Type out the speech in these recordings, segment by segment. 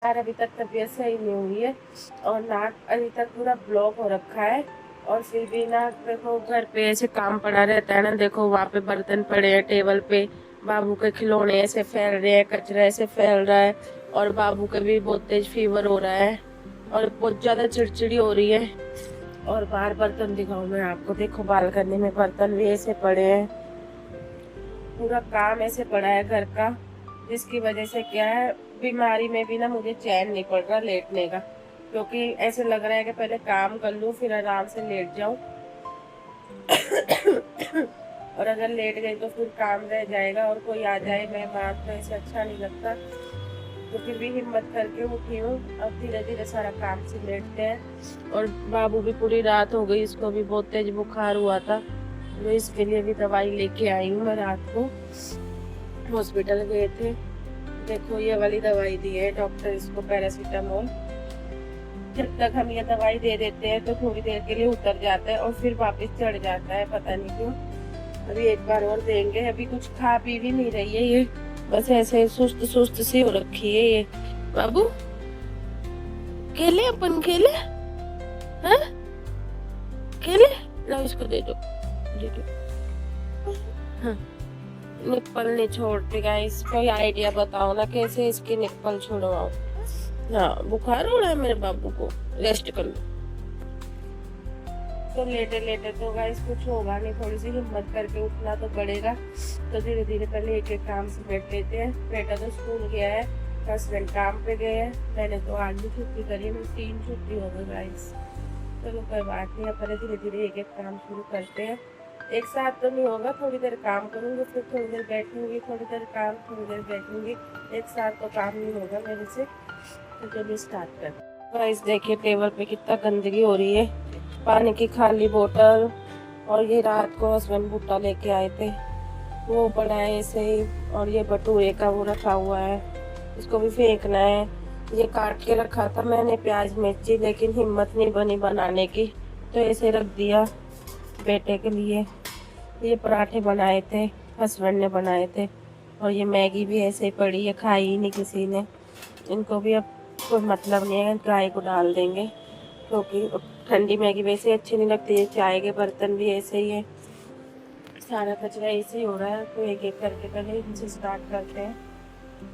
यार अभी तक तबीयत सही नहीं हुई है और नाक अभी तक पूरा ब्लॉक हो रखा है। और फिर भी ना देखो घर पे ऐसे काम पड़ा रहता है ना, देखो वहाँ पे बर्तन पड़े हैं टेबल पे, बाबू के खिलौने ऐसे फैल रहे हैं, कचरा ऐसे फैल रहा है और बाबू के भी बहुत तेज फीवर हो रहा है और बहुत ज्यादा चिड़चिड़ी हो रही है। और बाहर बर्तन दिखाऊं मैं आपको, देखो बालकनी में बर्तन भी ऐसे पड़े हैं, पूरा काम ऐसे पड़ा है घर का, जिसकी वजह से क्या है, बीमारी में भी ना मुझे चैन नहीं पड़ रहा लेटने का, क्योंकि ऐसे लग रहा है कि पहले काम कर लूं फिर आराम से लेट जाऊं। और अगर लेट गई तो फिर काम रह जाएगा और कोई आ जाए मेहमान तो ऐसे अच्छा नहीं लगता। तो फिर भी हिम्मत करके उठी हूँ, अब धीरे धीरे सारा काम से लेटते हैं। और बाबू भी पूरी रात हो गई, इसको भी बहुत तेज बुखार हुआ था, तो इसके लिए भी दवाई लेके आई हूँ मैं। रात को हॉस्पिटल गए थे, देखो ये वाली दवाई दी है डॉक्टर इसको, पैरासीटामोल। जब तक हम ये दवाई दे देते हैं तो थोड़ी देर के लिए उतर जाता है और फिर वापस चढ़ जाता है, पता नहीं क्यों। अभी एक बार और देंगे। अभी कुछ खा पी भी नहीं रही है ये, बस ऐसे सुस्त सुस्त सी हो रखी है ये। बाबू खेले, अपन खेले, हाँ खेले, लो इसको दे दो, दे दो। हाँ निप्पल नहीं छोड़ते गाइस, कोई आइडिया बताओ ना कैसे इसकी निप्पल छुड़वाओ। हाँ बुखार हो रहा है मेरे बाबू को, रेस्ट कर लो। तो लेटे लेटे तो गाइस कुछ होगा नहीं, थोड़ी सी हिम्मत करके उठना तो पड़ेगा। तो धीरे धीरे पहले एक एक काम से बैठ लेते हैं। बेटा तो स्कूल गया है, हस्बैंड काम पे गए हैं, मैंने तो आज भी छुट्टी करी, मेरी 3 छुट्टी हो गई गाइस। चलो कोई बात नहीं, पहले धीरे धीरे एक एक काम शुरू करते हैं। एक साथ तो नहीं होगा, थोड़ी देर काम करूंगी फिर थोड़ी देर बैठूंगी, थोड़ी देर काम थोड़ी देर बैठूंगी, एक साथ तो काम नहीं होगा मेरे से। तो चलिए स्टार्ट कर। गाइस देखिए टेबल पे कितना गंदगी हो रही है, पानी की खाली बोतल, और ये रात को हस्बैंड भुट्टा लेके आए थे वो पड़ा है ऐसे ही, और ये भटूरे का वो रखा हुआ है, इसको भी फेंकना है। ये काट के रखा था मैंने प्याज मिर्ची, लेकिन हिम्मत नहीं बनी बनाने की, तो ऐसे रख दिया बेटे के लिए। ये पराठे बनाए थे, हस्बैंड ने बनाए थे, और ये मैगी भी ऐसे ही पड़ी है, खाई ही नहीं किसी ने। इनको भी अब कोई मतलब नहीं है, गाय को डाल देंगे, क्योंकि ठंडी मैगी वैसे अच्छी नहीं लगती है। चाय के बर्तन भी ऐसे ही है, सारा कचरा ऐसे ही हो रहा है। तो एक एक करके पहले इनसे स्टार्ट करते हैं,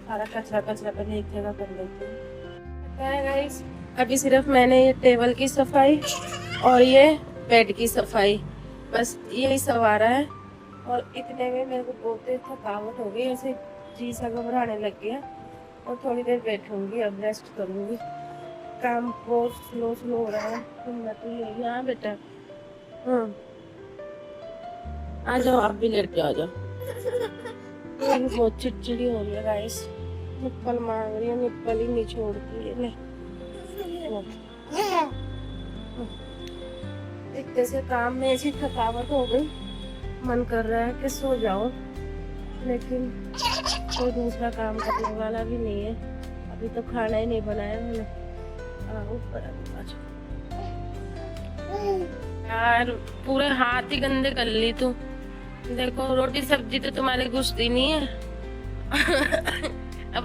सारा कचरा कचरा पहले एक जगह कर लेते हैं गाइस। अभी सिर्फ मैंने ये टेबल की सफाई और ये बेड की सफाई, बस यही सवारा है। और इतने में मेरे को बहुत थकावट हो गई, ऐसे जी सा घबराने लग गया, और थोड़ी देर बैठूंगी, अब रेस्ट करूंगी। काम बहुत स्लो स्लो हो रहा है, हिम्मत नहीं है। हाँ बेटा, हाँ आ जाओ, आप भी लेट जाओ, आ जाओ। बहुत चिड़चिड़ी हो रही है गाइस, निप्पल मांग रही है, निप्पल ही नहीं छोड़ती है। इतने से काम में ऐसी थकावट हो गई, मन कर रहा है कि सो जाओ, लेकिन कोई दूसरा काम करने वाला भी नहीं है। अभी तो खाना ही नहीं बनाया मैंने। ऊपर यार पूरे हाथ ही गंदे कर ली तू, देखो रोटी सब्जी तो तुम्हारे घुसती नहीं है। अब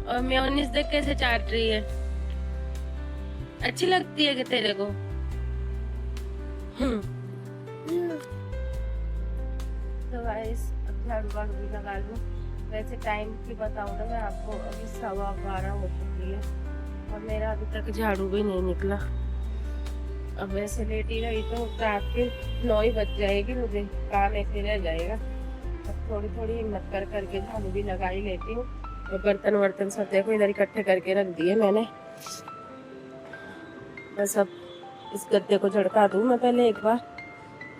और मेयोनीज देख कैसे चाट रही है, अच्छी लगती है कि तेरे को? तो गाइस अब झाड़ू वाड़ू भी लगा लूं। वैसे टाइम की बताऊं ना मैं आपको, अभी 12:15 हो चुकी है और मेरा अभी तक झाड़ू भी नहीं निकला। अब वैसे लेटी रही तो रात के 9 ही बज जाएगी, मुझे काम ऐसे रह जाएगा। अब थोड़ी थोड़ी हिम्मत कर करके झाड़ू भी लगा ही लेती हूँ। और बर्तन वर्तन सब देखो इधर इकट्ठे करके रख दिए मैंने, बस अब इस गद्दे को झड़का दूँ मैं पहले एक बार,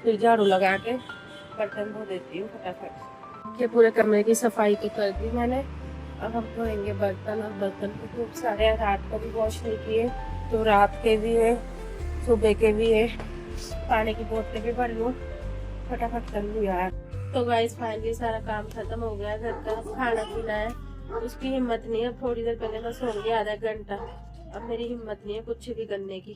फिर झाड़ू लगा के बर्तन धो देती हूँ फटाफट। ये पूरे कमरे की सफाई तो कर दी मैंने, अब हम धोएंगे बर्तन। और बर्तन तो खूब सारे रात को भी वॉश नहीं किए, तो रात के भी है सुबह के भी है। पानी की बोतल भी भर लूँ, फटाफट कर लूँ यार। तो गाइस फाइनली सारा काम खत्म हो गया घर का, खाना पीना है, उसकी हिम्मत नहीं है। थोड़ी देर पहले मैं सो गई आधा घंटा, अब मेरी हिम्मत नहीं है कुछ भी करने की।